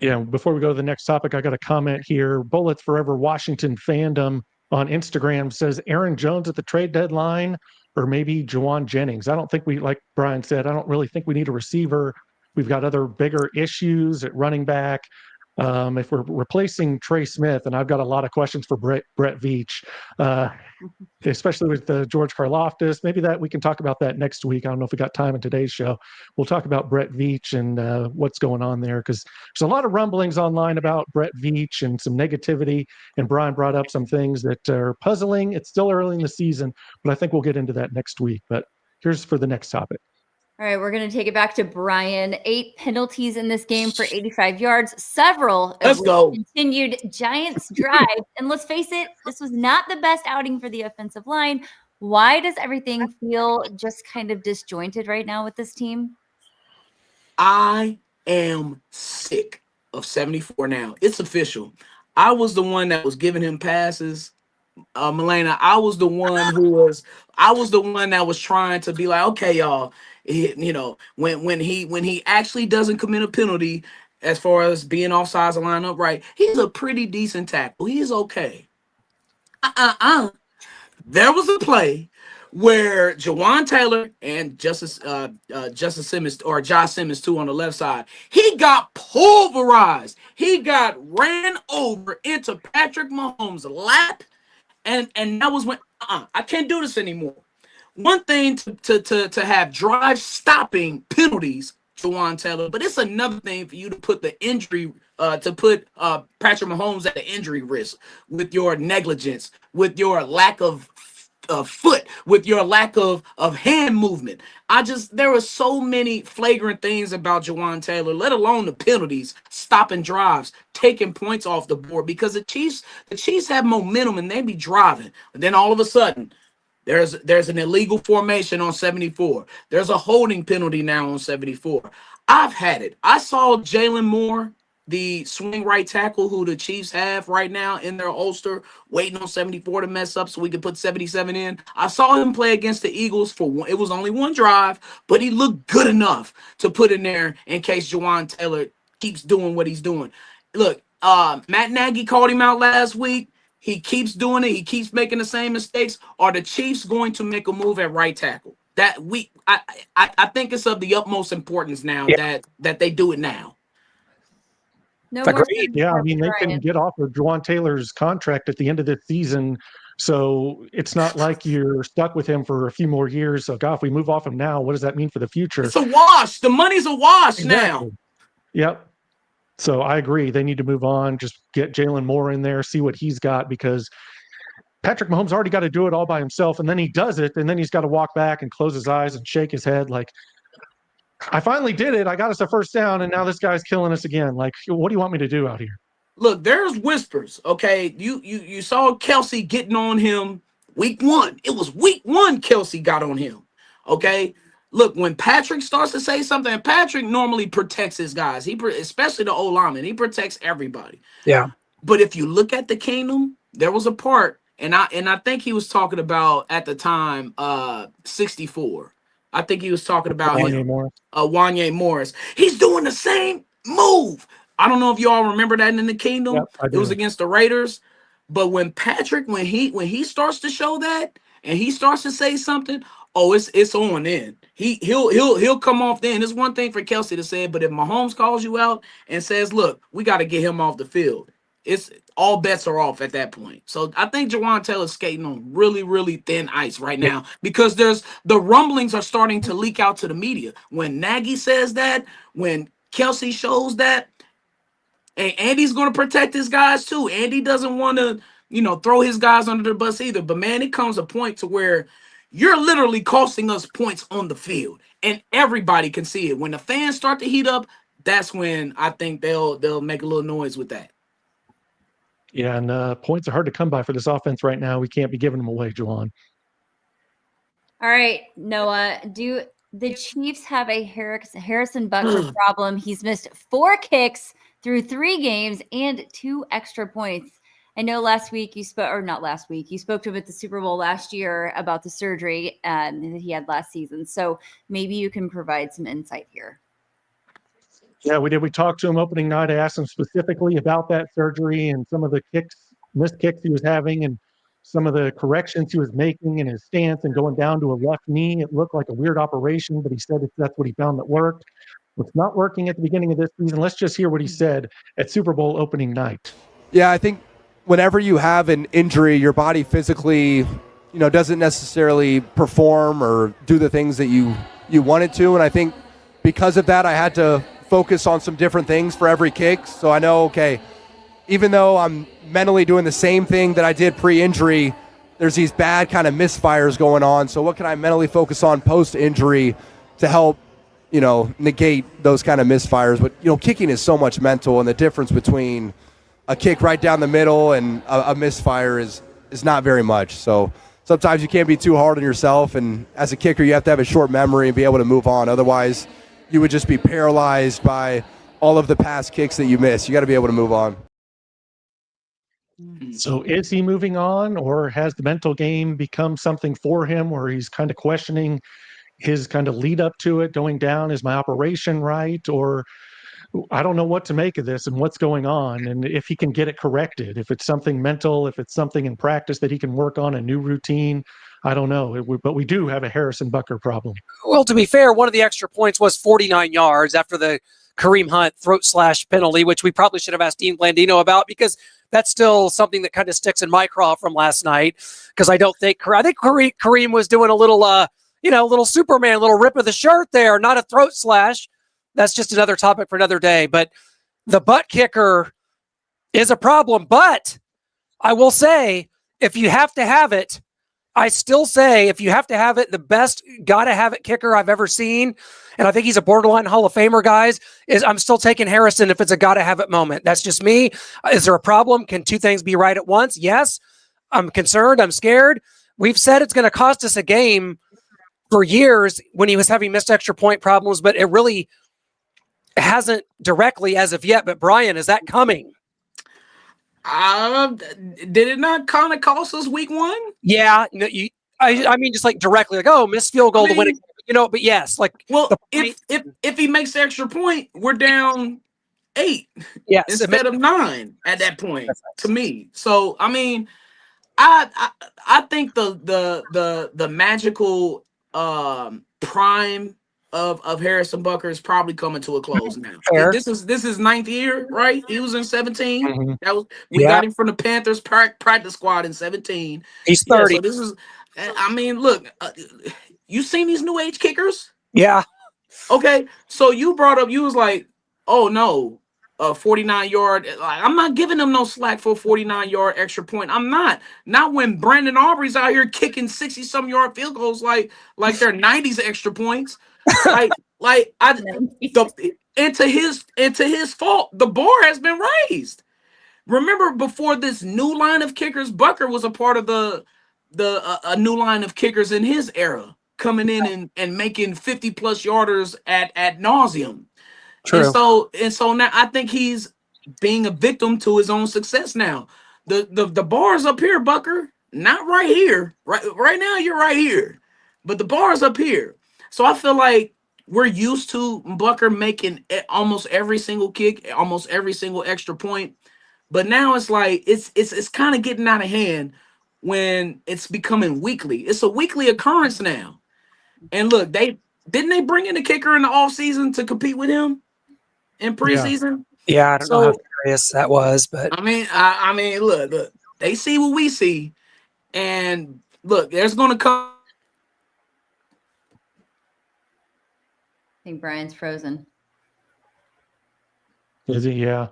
Yeah, before we go to the next topic, I got a comment here. Bullets Forever Washington fandom on Instagram says Aaron Jones at the trade deadline or maybe Jawan Jennings. I don't think like Brian said, I don't really think we need a receiver. We've got other bigger issues at running back. If we're replacing Trey Smith, and I've got a lot of questions for Brett Veach, especially with George Karlaftis. Maybe that we can talk about that next week. I don't know if we got time in today's show. We'll talk about Brett Veach and what's going on there because there's a lot of rumblings online about Brett Veach and some negativity. And Brian brought up some things that are puzzling. It's still early in the season, but I think we'll get into that next week. But here's for the next topic. All right, we're going to take it back to Brian. 8 penalties in this game for 85 yards. Several Let's go. Continued Giants drive. And let's face it, this was not the best outing for the offensive line. Why does everything feel just kind of disjointed right now with this team? I am sick of 74 now. It's official. I was the one that was giving him passes. Milena, I was the one that was trying to be like, okay, y'all, when he actually doesn't commit a penalty as far as being offsides and line up right, he's a pretty decent tackle. He's okay. There was a play where Jawaan Taylor and Justice Simmons or Josh Simmons too on the left side, he got pulverized. He got ran over into Patrick Mahomes' lap. And that was when I can't do this anymore. One thing to have drive stopping penalties, Jawaan Taylor, but it's another thing for you to put the injury Patrick Mahomes at the injury risk with your negligence, with your lack of foot, with your lack of hand movement. There were so many flagrant things about Jawaan Taylor, let alone the penalties, stopping drives, taking points off the board because the Chiefs have momentum and they be driving. And then all of a sudden, there's an illegal formation on 74. There's a holding penalty now on 74. I've had it. I saw Jalen Moore, the swing right tackle who the Chiefs have right now in their holster, waiting on 74 to mess up so we could put 77 in. I saw him play against the Eagles it was only one drive, but he looked good enough to put in there in case Jawaan Taylor keeps doing what he's doing. Look, Matt Nagy called him out last week. He keeps doing it. He keeps making the same mistakes. Are the Chiefs going to make a move at right tackle? I think it's of the utmost importance now that they do it now. No more Yeah, I mean, they can get off of Jawaan Taylor's contract at the end of this season. So it's not like you're stuck with him for a few more years. So, God, if we move off him now, what does that mean for the future? It's a wash. The money's a wash now. Yep. So I agree. They need to move on. Just get Jalen Moore in there, see what he's got, because Patrick Mahomes already got to do it all by himself. And then he does it. And then he's got to walk back and close his eyes and shake his head like, I finally did it. I got us a first down, and now this guy's killing us again. Like, what do you want me to do out here? Look, there's whispers, okay? You saw Kelsey getting on him week 1. It was week 1 Kelsey got on him, okay? Look, when Patrick starts to say something, and Patrick normally protects his guys, especially the O-lineman, he protects everybody. Yeah. But if you look at the Kingdom, there was a part, and I think he was talking about at the time 64. I think he was talking about Wanye Morris. He's doing the same move. I don't know if you all remember that in the Kingdom. Yep, it was against the Raiders. But when Patrick, when he starts to show that and he starts to say something, it's on then. He'll come off then. It's one thing for Kelsey to say it, but if Mahomes calls you out and says, look, we got to get him off the field, it's all bets are off at that point. So I think Jawaan Taylor's skating on really, really thin ice right now because the rumblings are starting to leak out to the media. When Nagy says that, when Kelsey shows that, and Andy's going to protect his guys too. Andy doesn't want to, throw his guys under the bus either. But man, it comes a point to where you're literally costing us points on the field, and everybody can see it. When the fans start to heat up, that's when I think they'll make a little noise with that. Yeah, and points are hard to come by for this offense right now. We can't be giving them away, Jawaan. All right, Noah, do the Chiefs have a Harrison Butker problem? He's missed 4 kicks through 3 games and 2 extra points. I know last week you spoke, or not last week, you spoke to him at the Super Bowl last year about the surgery that he had last season. So maybe you can provide some insight here. Yeah, we did. We talked to him opening night. I asked him specifically about that surgery and some of the missed kicks he was having, and some of the corrections he was making in his stance and going down to a left knee. It looked like a weird operation, but he said that's what he found that worked. What's not working at the beginning of this season, let's just hear what he said at Super Bowl opening night. Yeah, I think whenever you have an injury, your body physically, doesn't necessarily perform or do the things that you want it to. And I think because of that, I had to focus on some different things for every kick. So I know, okay, even though I'm mentally doing the same thing that I did pre-injury, there's these bad kind of misfires going on. So what can I mentally focus on post-injury to help, negate those kind of misfires? But, kicking is so much mental, and the difference between a kick right down the middle and a misfire is not very much. So sometimes you can't be too hard on yourself, and as a kicker, you have to have a short memory and be able to move on. Otherwise, you would just be paralyzed by all of the past kicks that you miss. You got to be able to move on. So is he moving on, or has the mental game become something for him where he's kind of questioning his kind of lead up to it going down? Is my operation right? Or I don't know what to make of this and what's going on, and if he can get it corrected, if it's something mental, if it's something in practice that he can work on, a new routine. I don't know, but we do have a Harrison Butker problem. Well, to be fair, one of the extra points was 49 yards after the Kareem Hunt throat slash penalty, which we probably should have asked Dean Blandino about, because that's still something that kind of sticks in my craw from last night. Because I think Kareem was doing a little, little Superman, little rip of the shirt there, not a throat slash. That's just another topic for another day. But the butt kicker is a problem. But I will say, if you have to have it, I still say, if you have to have it, the best gotta have it kicker I've ever seen, and I think he's a borderline Hall of Famer, guys, is I'm still taking Harrison if it's a gotta have it moment. That's just me. Is there a problem? Can 2 things be right at once? Yes. I'm concerned. I'm scared. We've said it's going to cost us a game for years when he was having missed extra point problems, but it really hasn't directly as of yet. But Brian, is that coming? Did it not kind of cost us week 1? Yeah, I mean, just like directly, like, oh, missed field goal to win it, but yes, like, well, if he makes the extra point, we're down 8, yes, instead of 9 at that point. To me, so I mean, I think the magical prime of Harrison Butker is probably coming to a close now. Fair. This is 9th year, right? He was in 17. Mm-hmm. We got him from the Panthers practice squad in 17. He's 30. So this is, I mean, look, you seen these new age kickers? Yeah. Okay, so you brought up, you was like, oh no, 49-yard. Like, I'm not giving them no slack for a 49-yard extra point. I'm not when Brandon Aubrey's out here kicking 60-some yard field goals like they're 90s extra points. Into his fault, the bar has been raised. Remember, before this new line of kickers, Butker was a part of a new line of kickers in his era, coming in and making 50+ yarders at nauseum. True. And so now I think he's being a victim to his own success now. The bar's up here, Butker, not right here. Right now you're right here, but the bar's up here. So I feel like we're used to Butker making almost every single kick, almost every single extra point. But now it's like it's kind of getting out of hand when it's becoming weekly. It's a weekly occurrence now. And look, didn't bring in a kicker in the offseason to compete with him in preseason? Yeah, I don't know how serious that was, but I mean, look, they see what we see, and look, there's going to come. I think Brian's frozen. Is he? Yeah.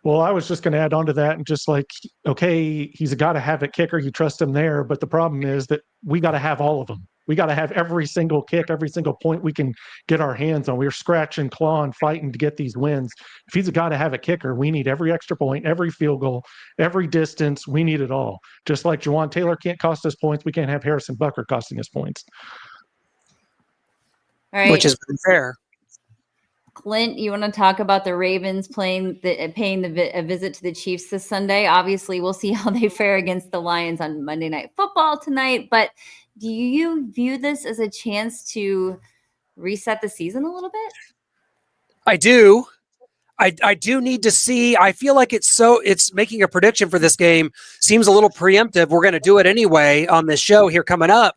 Well, I was just going to add on to that and just like, okay, he's a got to have it kicker. You trust him there. But the problem is that we got to have all of them. We got to have every single kick, every single point we can get our hands on. We're scratching, clawing, fighting to get these wins. If he's got to have a kicker, we need every extra point, every field goal, every distance. We need it all. Just like Jawaan Taylor can't cost us points, we can't have Harrison Butker costing us points. All right. Which is fair. Clint, you want to talk about the Ravens paying a visit to the Chiefs this Sunday? Obviously, we'll see how they fare against the Lions on Monday Night Football tonight. But do you view this as a chance to reset the season a little bit? I do. I do need to see. I feel like it's making a prediction for this game seems a little preemptive. We're going to do it anyway on this show here coming up.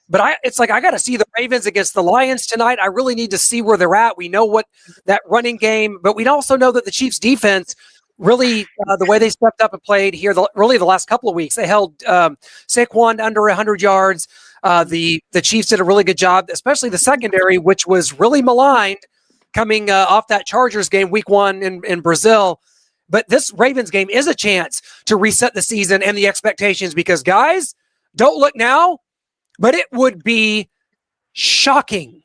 But it's like I got to see the Ravens against the Lions tonight. I really need to see where they're at. We know what that running game, but we also know that the Chiefs defense really, the way they stepped up and played here, really the last couple of weeks, they held Saquon under 100 yards. The Chiefs did a really good job, especially the secondary, which was really maligned coming off that Chargers game week 1 in Brazil. But this Ravens game is a chance to reset the season and the expectations because, guys, don't look now. But it would be shocking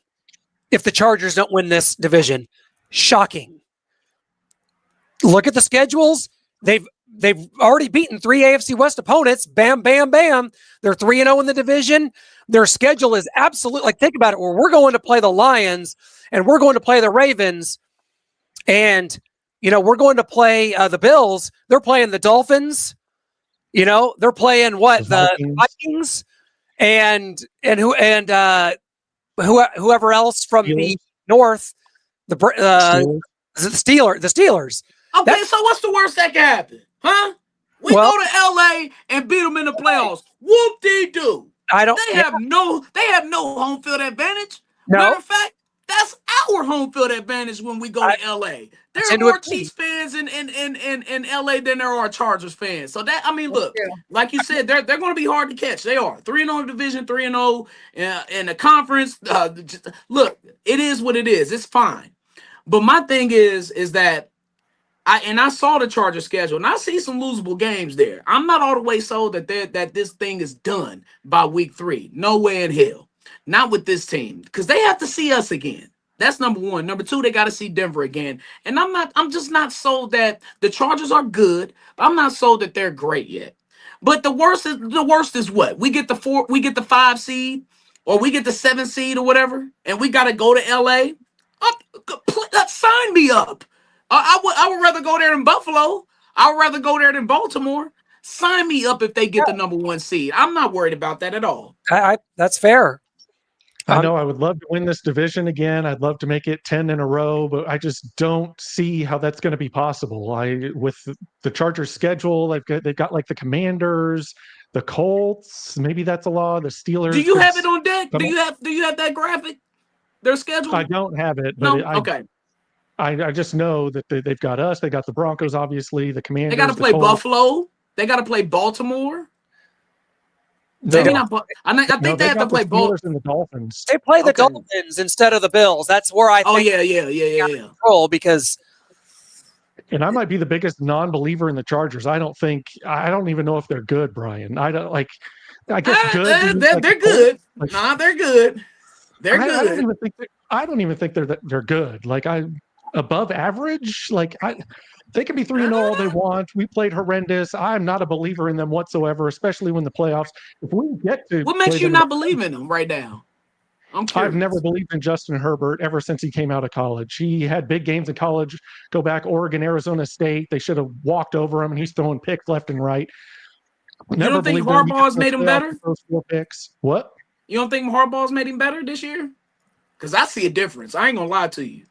if the Chargers don't win this division. Shocking. Look at the schedules. They've already beaten 3 AFC West opponents. Bam, bam, bam. They're 3-0 in the division. Their schedule is absolute. Like, think about it. Where we're going to play the Lions and we're going to play the Ravens. And, we're going to play the Bills. They're playing the Dolphins. They're playing what? The Vikings. And whoever else from the north, the Steelers. Okay, so what's the worst that can happen? Huh? We go to LA and beat them in the playoffs. Whoop-de-doo. They have no home field advantage. No. Matter of fact, that's our home field advantage when we go to LA. There are more Chiefs fans in LA than there are Chargers fans. So look, like you said, they're going to be hard to catch. They are 3-0 in the division, 3-0 in the conference. Look, it is what it is. It's fine. But my thing is that I saw the Chargers schedule and I see some losable games there. I'm not all the way sold that this thing is done by week 3. No way in hell. Not with this team, because they have to see us again. That's number one. Number two, they got to see Denver again. And I'm just not sold that the Chargers are good. But I'm not sold that they're great yet. But the worst is what? We get the 5 seed, or we get the 7 seed or whatever, and we got to go to LA. Sign me up. I would rather go there than Buffalo. I would rather go there than Baltimore. Sign me up if they get the number 1 seed. I'm not worried about that at all. That's fair. I know I would love to win this division again. I'd love to make it 10 in a row, but I just don't see how that's going to be possible. With the Chargers schedule, they've got like the Commanders, the Colts. Maybe that's a law. The Steelers. Do you have it on deck? Do you have that graphic? Their schedule? I don't have it. But okay. I just know that they've got us. They got the Broncos, obviously. The Commanders. They got to play Buffalo. They got to play Baltimore. I think they have to play both. And the Dolphins. They play the Dolphins instead of the Bills. That's where I think. Yeah. Control because. And I might be the biggest non-believer in the Chargers. I don't even know if they're good, Brian. I don't like. I guess good. They're good. They're good. They're good. I don't even think they're good. Like above average. They can be 3-0 all they want. We played horrendous. I'm not a believer in them whatsoever, especially when the playoffs. If we get to, what makes you not believe in them right now? I'm curious. I've never believed in Justin Herbert ever since he came out of college. He had big games in college. Go back, Oregon, Arizona State. They should have walked over him, and he's throwing picks left and right. You don't think Harbaugh's made him better? Those 4 picks. What? You don't think Harbaugh's made him better this year? Because I see a difference. I ain't gonna lie to you.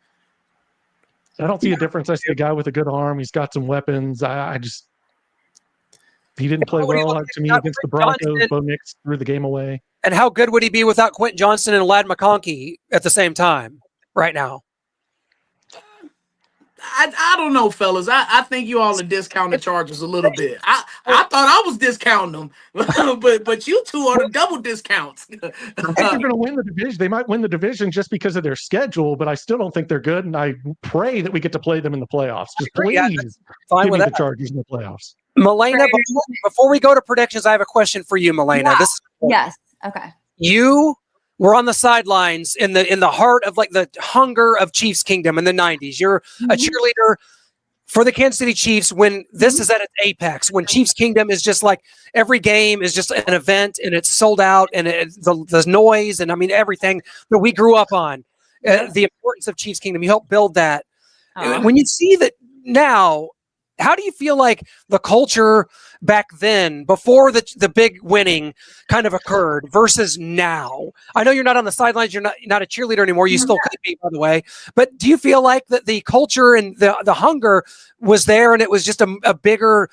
I don't see a difference. I see a guy with a good arm. He's got some weapons. He didn't play well to me against the Broncos. Bo Nix threw the game away. And how good would he be without Quentin Johnston and Ladd McConkey at the same time right now? I don't know, fellas. I think you all are discounting the Chargers a little bit. I thought I was discounting them, but you two are the double discounts. I think they're going to win the division. They might win the division just because of their schedule, but I still don't think they're good. And I pray that we get to play them in the playoffs. Just please give me the Chargers in the playoffs. Milena, before we go to predictions, I have a question for you, Milena. Yeah. Yes. Okay. You were on the sidelines in the heart of like the hunger of Chiefs Kingdom in the 90s. You're a cheerleader for the Kansas City Chiefs when this is at its apex, when Chiefs Kingdom is just like every game is just an event and it's sold out, and the noise and I mean everything that we grew up on, the importance of Chiefs Kingdom. You helped build that. When you see that now, how do you feel like the culture back then, before the big winning kind of occurred, versus now? I know you're not on the sidelines. You're not a cheerleader anymore. You still could be, by the way. But do you feel like that the culture and the hunger was there, and it was just a bigger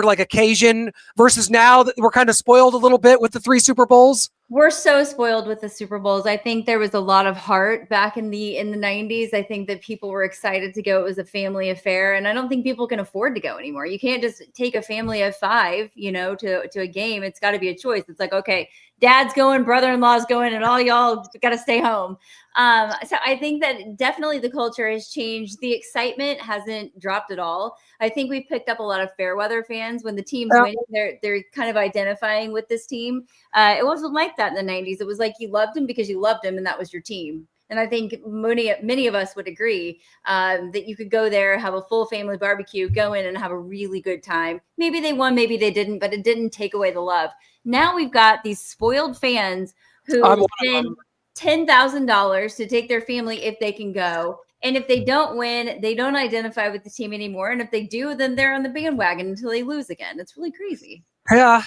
like occasion, versus now that we're kind of spoiled a little bit with the 3 Super Bowls? We're so spoiled with the Super Bowls. I think there was a lot of heart back in the 90s. I think that people were excited to go. It was a family affair, and I don't think people can afford to go anymore. You can't just take a family of 5, to a game. It's got to be a choice. It's like, okay, dad's going, brother-in-law's going, and all y'all got to stay home. So I think that definitely the culture has changed. The excitement hasn't dropped at all. I think we picked up a lot of fair weather fans. When the team's winning, they're kind of identifying with this team. It wasn't like that in the 90s. It was like you loved him because you loved him, and that was your team. And I think many of us would agree that you could go there, have a full family barbecue, go in and have a really good time. Maybe they won, maybe they didn't, but it didn't take away the love. Now we've got these spoiled fans who spend $10,000 to take their family if they can go. And if they don't win, they don't identify with the team anymore. And if they do, then they're on the bandwagon until they lose again. It's really crazy. Yeah,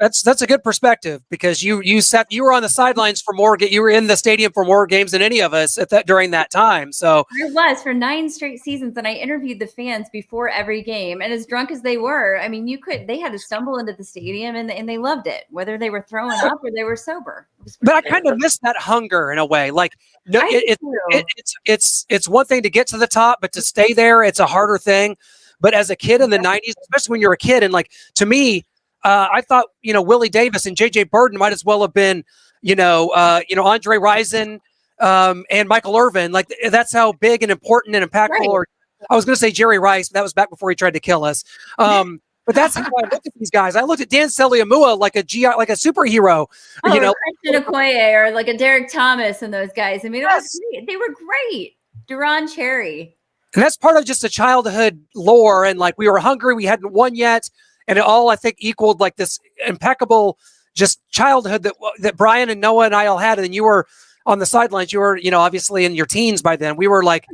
that's a good perspective, because you were on the sidelines for more. You were in the stadium for more games than any of us during that time. So I was for 9 straight seasons, and I interviewed the fans before every game. And as drunk as they were, I mean, they had to stumble into the stadium, and they loved it, whether they were throwing up or they were sober. But I kind of miss that hunger in a way. Like, no, it's one thing to get to the top, but to stay there, it's a harder thing. But as a kid in the 90s, especially when you're a kid, and like, to me, I thought, Willie Davis and J.J. Burden might as well have been, Andre Rison and Michael Irvin. Like, that's how big and important and impactful. Right. Or I was going to say Jerry Rice, but that was back before he tried to kill us. But that's how I looked at these guys. I looked at Dan Seliamua like a superhero. Christian Okoye or like a Derek Thomas and those guys. I mean, it was great. They were great. Duran Cherry. And that's part of just a childhood lore. And like, we were hungry. We hadn't won yet. And it all, I think, equaled like this impeccable just childhood that Brian and Noah and I all had. And you were on the sidelines. You were, obviously in your teens by then. We were like,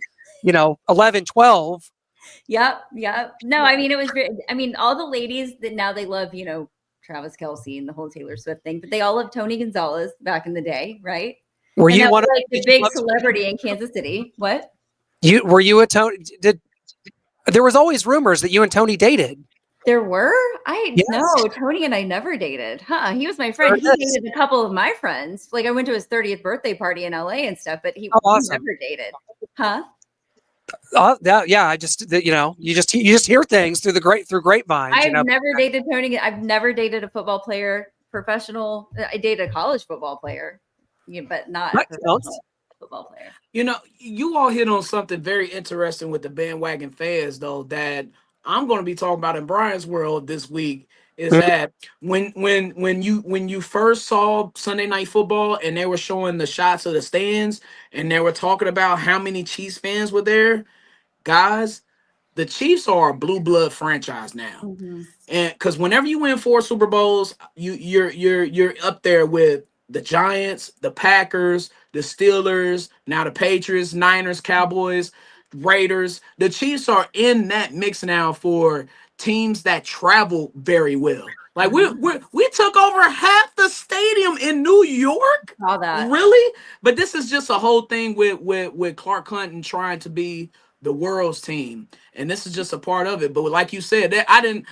11, 12. Yep. No, I mean, it was very, all the ladies that now they love, Travis Kelce and the whole Taylor Swift thing, but they all love Tony Gonzalez back in the day, right? Were you one of the big celebrity in Kansas City? What? Were you a Tony? There was always rumors that you and Tony dated. There were? No, Tony and I never dated. He was my friend. He dated a couple of my friends. Like, I went to his 30th birthday party in LA and stuff, but he never dated. Yeah. I just, you just hear things through grapevines. I've never dated Tony. I've never dated a football player, professional. I dated a college football player, but not a professional football player. You all hit on something very interesting with the bandwagon fans, though, that I'm going to be talking about in Brian's world this week, is that when you first saw Sunday Night Football and they were showing the shots of the stands and they were talking about how many Chiefs fans were there, guys, the Chiefs are a blue blood franchise now. And because whenever you win 4 Super Bowls, you're up there with the Giants, the Packers, the Steelers, now the Patriots, Niners, Cowboys, Raiders. The Chiefs are in that mix now for teams that travel very well. Like, we took over half the stadium in New York. All that. Really? But this is just a whole thing with Clark Hunt and trying to be the world's team. And this is just a part of it. But like you said, I didn't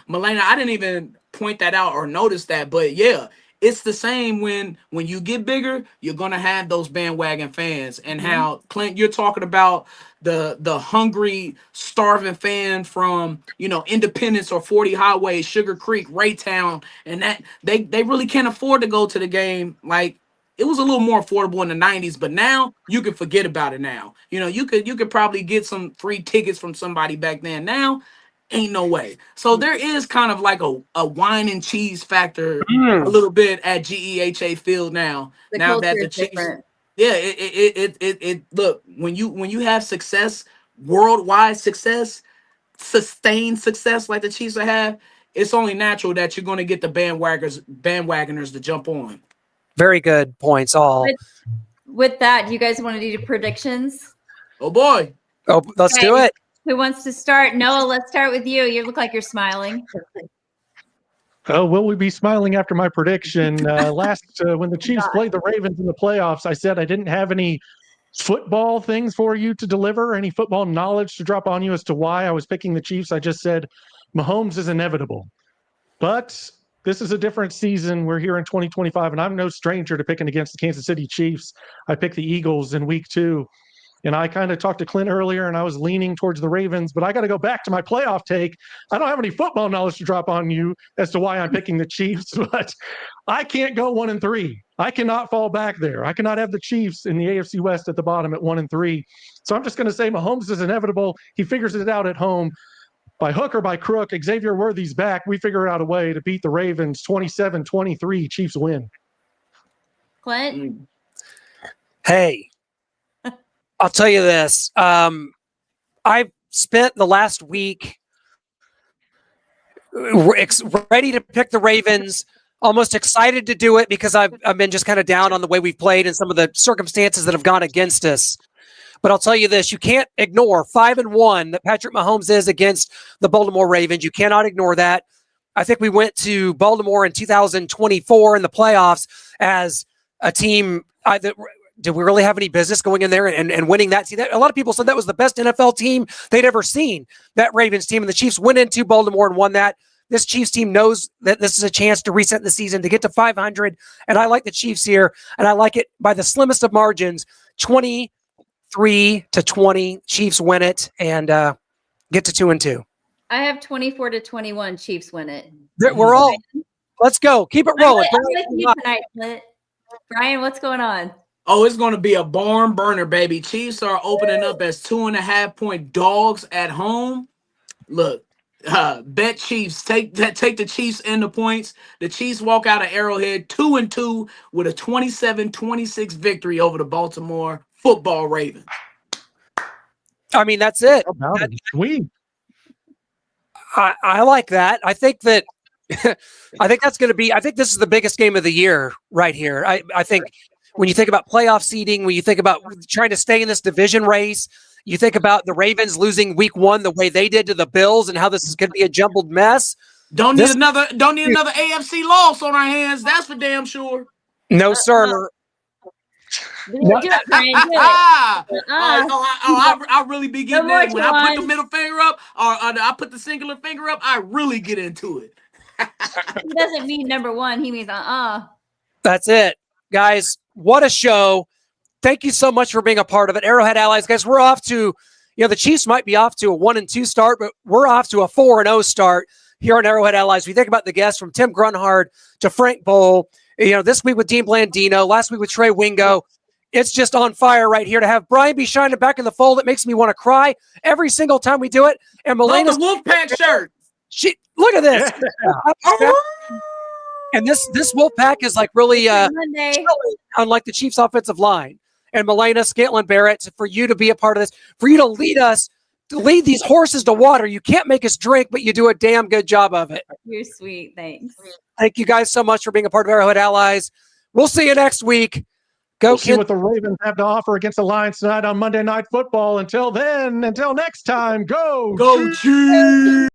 even point that out or notice that. But yeah, it's the same when you get bigger, you're gonna have those bandwagon fans. And how, Clint, you're talking about the hungry, starving fan from Independence or 40 Highway, Sugar Creek, Raytown, and that they really can't afford to go to the game. Like, it was a little more affordable in the 90s, but now you can forget about it now. You could probably get some free tickets from somebody back then. Now Ain't no way. So there is kind of like a wine and cheese factor a Mm. little bit at GEHA Field now. The Now culture that the is Chiefs, different. yeah, it look, when you have success, worldwide success, sustained success like the Chiefs have, it's only natural that you're going to get the bandwagoners to jump on. Very good points, all. With that, do you guys want to do predictions? Oh boy. Oh, let's do it. Who wants to start? Noah, let's start with you. You look like you're smiling. Oh, will we be smiling after my prediction? When the Chiefs played the Ravens in the playoffs, I said I didn't have any football things for you to deliver, any football knowledge to drop on you as to why I was picking the Chiefs. I just said Mahomes is inevitable. But this is a different season. We're here in 2025, and I'm no stranger to picking against the Kansas City Chiefs. I picked the Eagles in week 2. And I kind of talked to Clint earlier, and I was leaning towards the Ravens, but I got to go back to my playoff take. I don't have any football knowledge to drop on you as to why I'm picking the Chiefs, but I can't go 1-3. I cannot fall back there. I cannot have the Chiefs in the AFC West at the bottom at 1-3. So I'm just going to say Mahomes is inevitable. He figures it out at home. By hook or by crook, Xavier Worthy's back. We figure out a way to beat the Ravens 27-23. Chiefs win. Clint? Hey, I'll tell you this. I've spent the last week ready to pick the Ravens, almost excited to do it because I've been just kind of down on the way we've played and some of the circumstances that have gone against us. But I'll tell you this, you can't ignore 5-1 that Patrick Mahomes is against the Baltimore Ravens. You cannot ignore that. I think we went to Baltimore in 2024 in the playoffs as a team did we really have any business going in there and winning that team? A lot of people said that was the best NFL team they'd ever seen, that Ravens team. And the Chiefs went into Baltimore and won that. This Chiefs team knows that this is a chance to reset the season, to get to 500. And I like the Chiefs here. And I like it by the slimmest of margins, 23-20. Chiefs win it and get to 2-2. I have 24-21. Chiefs win it. We're all, let's go. Keep it rolling. I'm with you tonight, Clint. Brian, what's going on? Oh, it's going to be a barn burner, baby. Chiefs are opening up as 2.5-point dogs at home. Look, bet Chiefs. Take the Chiefs in the points. The Chiefs walk out of Arrowhead 2-2 with a 27-26 victory over the Baltimore football Ravens. I mean, that's it. Sweet. I like that. I think that I think that's going to be, I think this is the biggest game of the year right here. I think when you think about playoff seeding, when you think about trying to stay in this division race, you think about the Ravens losing week 1 the way they did to the Bills and how this is going to be a jumbled mess. Don't need another AFC loss on our hands. That's for damn sure. No, sir. I really be getting in. When I put the middle finger up or I put the singular finger up, I really get into it. He doesn't mean number 1. He means That's it. Guys, what a show. Thank you so much for being a part of it. Arrowhead Allies, guys, we're off to, the Chiefs might be off to a 1-2 start, but we're off to a 4-0 start here on Arrowhead Allies. We think about the guests from Tim Grunhard to Frank Bowl, this week with Dean Blandino, last week with Trey Wingo. It's just on fire right here to have Brian be shining back in the fold. It makes me want to cry every single time we do it. And Melena's the Wolfpack shirt. Look at this. And this Wolfpack is like really unlike the Chiefs offensive line. And Melena, Scantlin Barrett, for you to be a part of this, for you to lead us, to lead these horses to water. You can't make us drink, but you do a damn good job of it. You're sweet. Thanks. Thank you guys so much for being a part of Arrowhead Allies. We'll see you next week. We'll see what the Ravens have to offer against the Lions tonight on Monday Night Football. Until then, until next time, go Chiefs!